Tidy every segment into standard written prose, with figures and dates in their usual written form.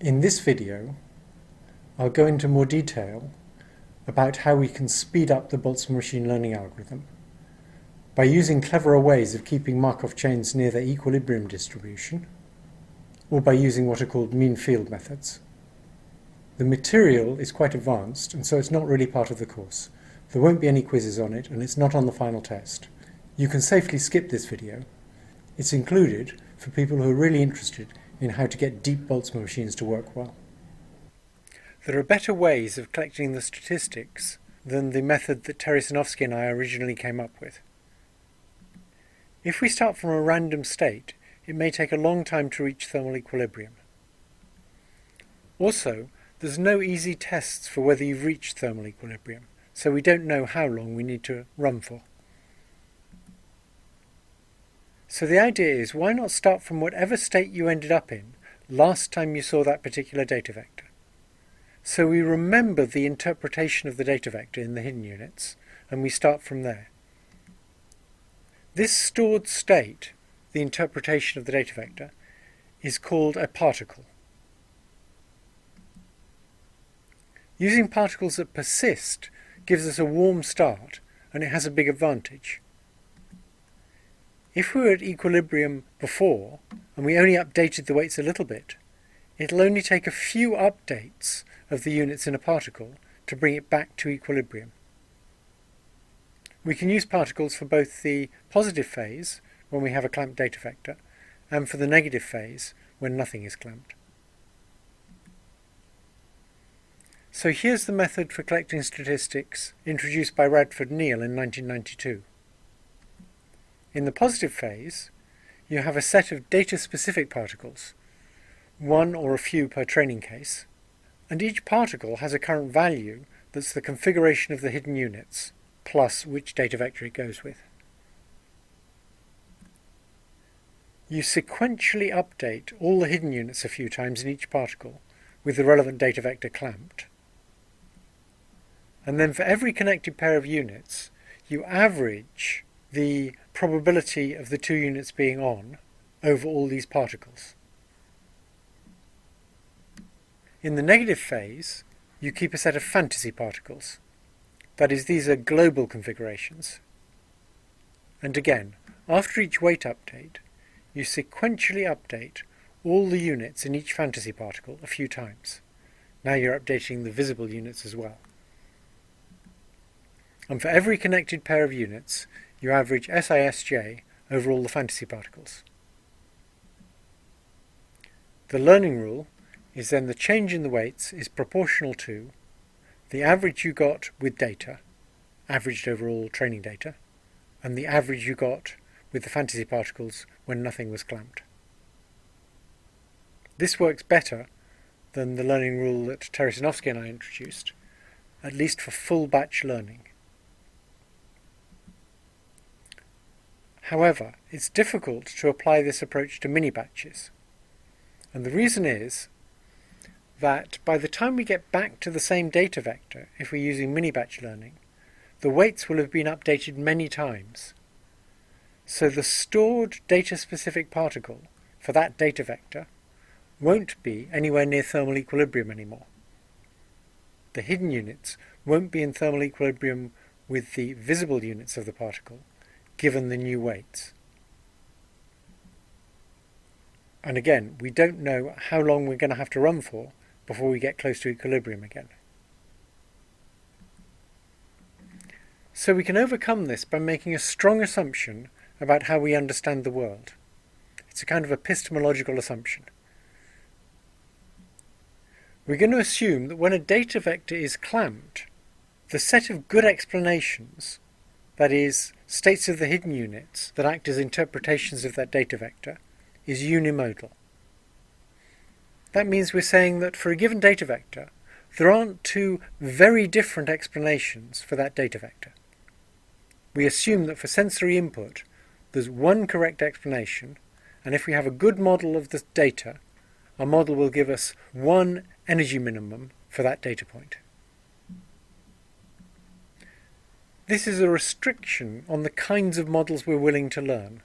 In this video, I'll go into more detail about how we can speed up the Boltzmann machine learning algorithm by using cleverer ways of keeping Markov chains near their equilibrium distribution, or by using what are called mean field methods. The material is quite advanced, and so it's not really part of the course. There won't be any quizzes on it, and it's not on the final test. You can safely skip this video. It's included for people who are really interested in how to get deep Boltzmann machines to work well. There are better ways of collecting the statistics than the method that Terry Sinofsky and I originally came up with. If we start from a random state, it may take a long time to reach thermal equilibrium. Also, there's no easy tests for whether you've reached thermal equilibrium, so we don't know how long we need to run for. So the idea is, why not start from whatever state you ended up in last time you saw that particular data vector? So we remember the interpretation of the data vector in the hidden units, and we start from there. This stored state, the interpretation of the data vector, is called a particle. Using particles that persist gives us a warm start, and it has a big advantage. If we were at equilibrium before, and we only updated the weights a little bit, it'll only take a few updates of the units in a particle to bring it back to equilibrium. We can use particles for both the positive phase, when we have a clamped data vector, and for the negative phase, when nothing is clamped. So here's the method for collecting statistics introduced by Radford Neal in 1992. In the positive phase, you have a set of data-specific particles, one or a few per training case, and each particle has a current value that's the configuration of the hidden units, plus which data vector it goes with. You sequentially update all the hidden units a few times in each particle, with the relevant data vector clamped. And then for every connected pair of units, you average the probability of the two units being on over all these particles. In the negative phase, you keep a set of fantasy particles. That is, these are global configurations. And again, after each weight update, you sequentially update all the units in each fantasy particle a few times. Now you're updating the visible units as well. And for every connected pair of units, you average SISJ over all the fantasy particles. The learning rule is then the change in the weights is proportional to the average you got with data, averaged over all training data, and the average you got with the fantasy particles when nothing was clamped. This works better than the learning rule that Terry Sinofsky and I introduced, at least for full batch learning. However, it's difficult to apply this approach to mini-batches. And the reason is that by the time we get back to the same data vector, if we're using mini-batch learning, the weights will have been updated many times. So the stored data-specific particle for that data vector won't be anywhere near thermal equilibrium anymore. The hidden units won't be in thermal equilibrium with the visible units of the particle, given the new weights. And again, we don't know how long we're going to have to run for before we get close to equilibrium again. So we can overcome this by making a strong assumption about how we understand the world. It's a kind of epistemological assumption. We're going to assume that when a data vector is clamped, the set of good explanations, that is, states of the hidden units that act as interpretations of that data vector, is unimodal. That means we're saying that for a given data vector, there aren't two very different explanations for that data vector. We assume that for sensory input, there's one correct explanation, and if we have a good model of the data, our model will give us one energy minimum for that data point. This is a restriction on the kinds of models we're willing to learn.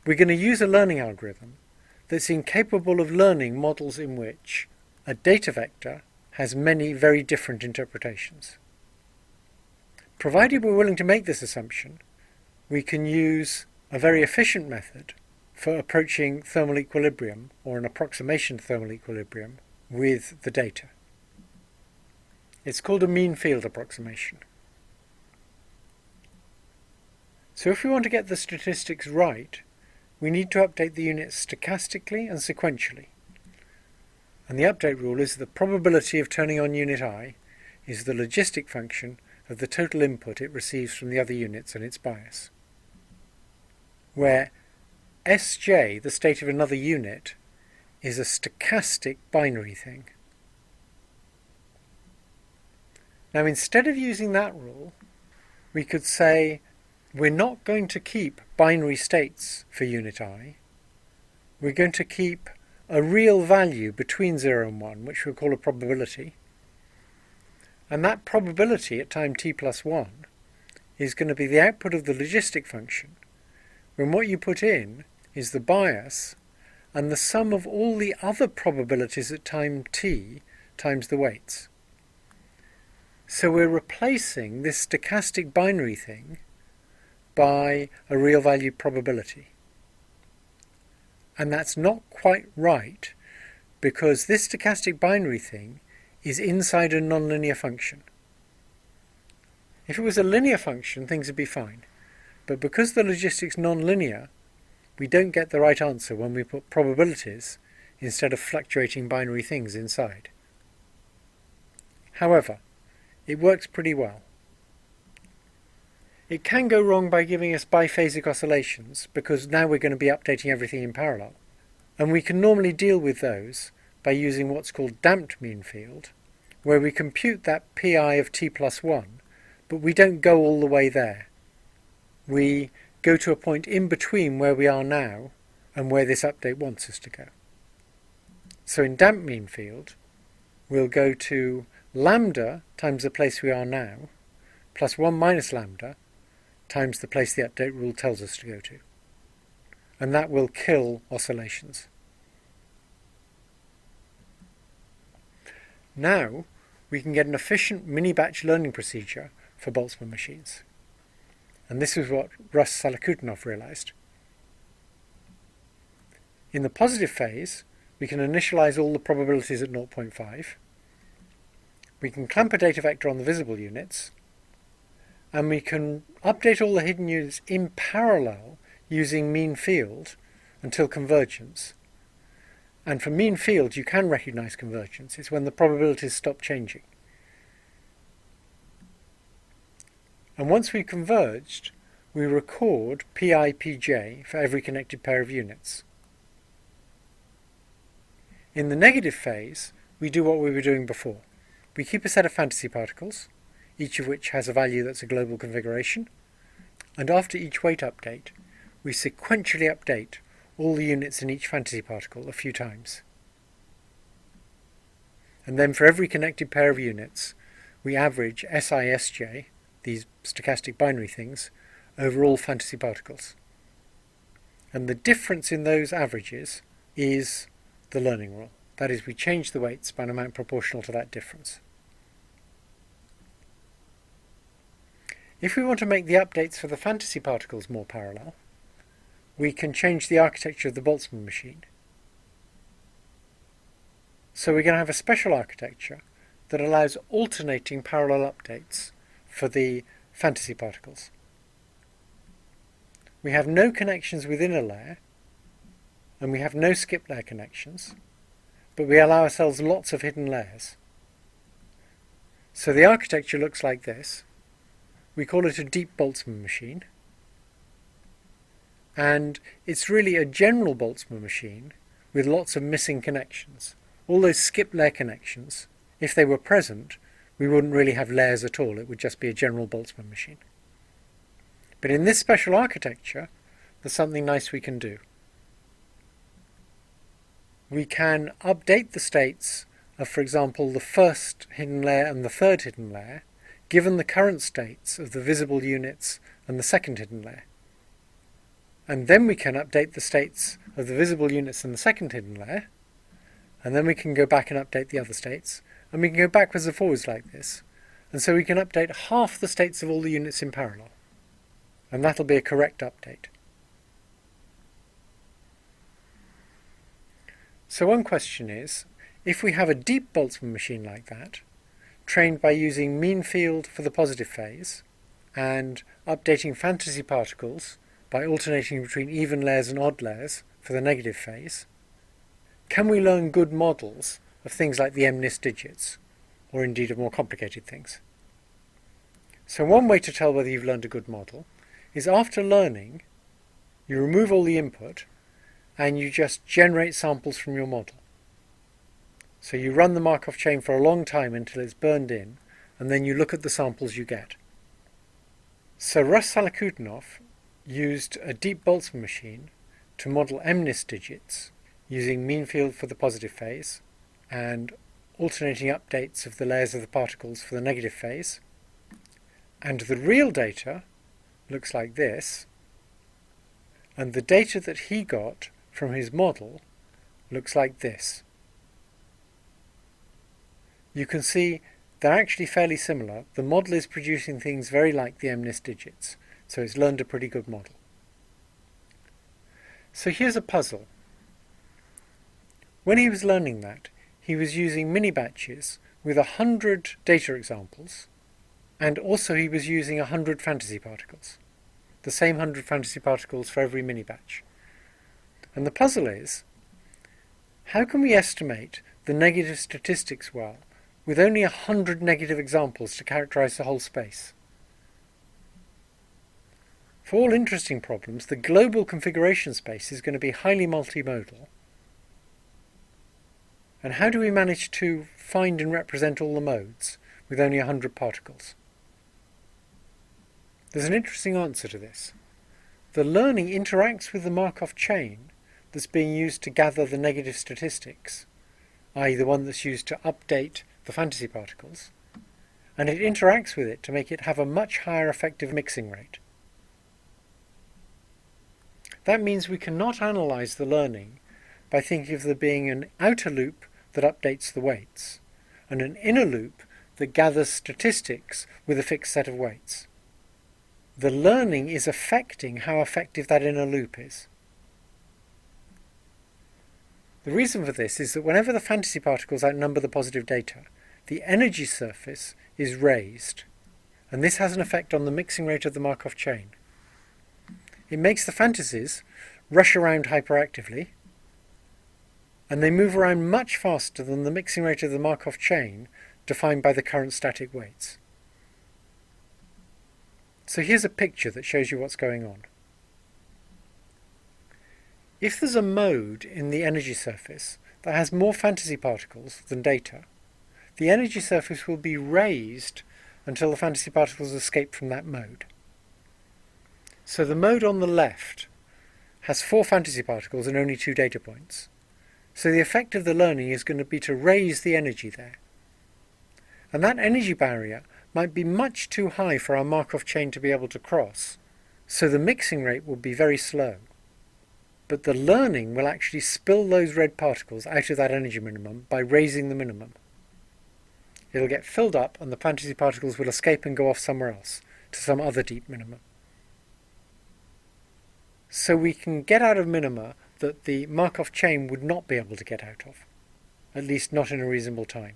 We're going to use a learning algorithm that's incapable of learning models in which a data vector has many very different interpretations. Provided we're willing to make this assumption, we can use a very efficient method for approaching thermal equilibrium, or an approximation to thermal equilibrium, with the data. It's called a mean field approximation. So if we want to get the statistics right, we need to update the units stochastically and sequentially. And the update rule is the probability of turning on unit I is the logistic function of the total input it receives from the other units and its bias, where Sj, the state of another unit, is a stochastic binary thing. Now, instead of using that rule, we could say we're not going to keep binary states for unit I. We're going to keep a real value between 0 and 1, which we'll call a probability. And that probability at time t plus 1 is going to be the output of the logistic function, when what you put in is the bias and the sum of all the other probabilities at time t times the weights. So we're replacing this stochastic binary thing by a real value probability. And that's not quite right, because this stochastic binary thing is inside a nonlinear function. If it was a linear function, things would be fine. But because the logistic's nonlinear, we don't get the right answer when we put probabilities instead of fluctuating binary things inside. However, it works pretty well. It can go wrong by giving us biphasic oscillations, because now we're going to be updating everything in parallel. And we can normally deal with those by using what's called damped mean field, where we compute that pi of t plus 1, but we don't go all the way there. We go to a point in between where we are now and where this update wants us to go. So in damped mean field, we'll go to lambda times the place we are now, plus 1 minus lambda times the place the update rule tells us to go to. And that will kill oscillations. Now we can get an efficient mini-batch learning procedure for Boltzmann machines. And this is what Russ Salakutinov realized. In the positive phase, we can initialize all the probabilities at 0.5. We can clamp a data vector on the visible units, and we can update all the hidden units in parallel using mean field until convergence. And for mean field, you can recognize convergence. It's when the probabilities stop changing. And once we've converged, we record pi pj for every connected pair of units. In the negative phase, we do what we were doing before. We keep a set of fantasy particles, each of which has a value that's a global configuration, and after each weight update, we sequentially update all the units in each fantasy particle a few times. And then for every connected pair of units, we average SI/SJ, these stochastic binary things, over all fantasy particles. And the difference in those averages is the learning rule. That is, we change the weights by an amount proportional to that difference. If we want to make the updates for the fantasy particles more parallel, we can change the architecture of the Boltzmann machine. So we're going to have a special architecture that allows alternating parallel updates for the fantasy particles. We have no connections within a layer, and we have no skip layer connections, but we allow ourselves lots of hidden layers. So the architecture looks like this. We call it a deep Boltzmann machine, and it's really a general Boltzmann machine with lots of missing connections. All those skip layer connections, if they were present, we wouldn't really have layers at all. It would just be a general Boltzmann machine. But in this special architecture, there's something nice we can do. We can update the states of, for example, the first hidden layer and the third hidden layer, given the current states of the visible units and the second hidden layer. And then we can update the states of the visible units and the second hidden layer, and then we can go back and update the other states, and we can go backwards and forwards like this, and so we can update half the states of all the units in parallel, and that'll be a correct update. So one question is, if we have a deep Boltzmann machine like that, trained by using mean field for the positive phase, and updating fantasy particles by alternating between even layers and odd layers for the negative phase, can we learn good models of things like the MNIST digits, or indeed of more complicated things? So one way to tell whether you've learned a good model is after learning, you remove all the input and you just generate samples from your model. So you run the Markov chain for a long time until it's burned in, and then you look at the samples you get. So Rust Salakhutinov used a deep Boltzmann machine to model MNIST digits using mean field for the positive phase and alternating updates of the layers of the particles for the negative phase. And the real data looks like this, and the data that he got from his model looks like this. You can see they're actually fairly similar. The model is producing things very like the MNIST digits, so it's learned a pretty good model. So here's a puzzle. When he was learning that, he was using mini batches with 100 data examples, and also he was using 100 fantasy particles, the same 100 fantasy particles for every mini batch. And the puzzle is, how can we estimate the negative statistics well with only 100 negative examples to characterize the whole space? For all interesting problems, the global configuration space is going to be highly multimodal. And how do we manage to find and represent all the modes with only 100 particles? There's an interesting answer to this. The learning interacts with the Markov chain that's being used to gather the negative statistics, i.e. the one that's used to update the fantasy particles, and it interacts with it to make it have a much higher effective mixing rate. That means we cannot analyze the learning by thinking of there being an outer loop that updates the weights, and an inner loop that gathers statistics with a fixed set of weights. The learning is affecting how effective that inner loop is. The reason for this is that whenever the fantasy particles outnumber the positive data, the energy surface is raised, and this has an effect on the mixing rate of the Markov chain. It makes the fantasies rush around hyperactively, and they move around much faster than the mixing rate of the Markov chain defined by the current static weights. So here's a picture that shows you what's going on. If there's a mode in the energy surface that has more fantasy particles than data, the energy surface will be raised until the fantasy particles escape from that mode. So the mode on the left has 4 fantasy particles and only 2 data points. So the effect of the learning is going to be to raise the energy there. And that energy barrier might be much too high for our Markov chain to be able to cross, so the mixing rate will be very slow. But the learning will actually spill those red particles out of that energy minimum by raising the minimum. It'll get filled up and the fantasy particles will escape and go off somewhere else, to some other deep minimum. So we can get out of minima that the Markov chain would not be able to get out of, at least not in a reasonable time.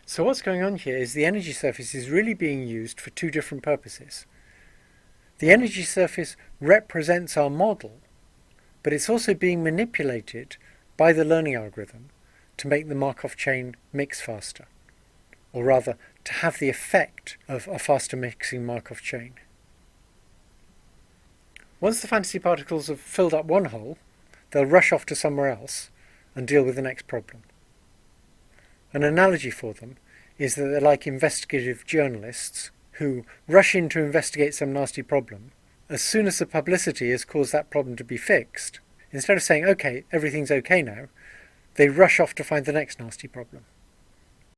So what's going on here is the energy surface is really being used for 2 different purposes. The energy surface represents our model, but it's also being manipulated by the learning algorithm to make the Markov chain mix faster, or rather to have the effect of a faster mixing Markov chain. Once the fantasy particles have filled up one hole, they'll rush off to somewhere else and deal with the next problem. An analogy for them is that they're like investigative journalists who rush in to investigate some nasty problem. As soon as the publicity has caused that problem to be fixed, instead of saying, okay, everything's okay now, they rush off to find the next nasty problem.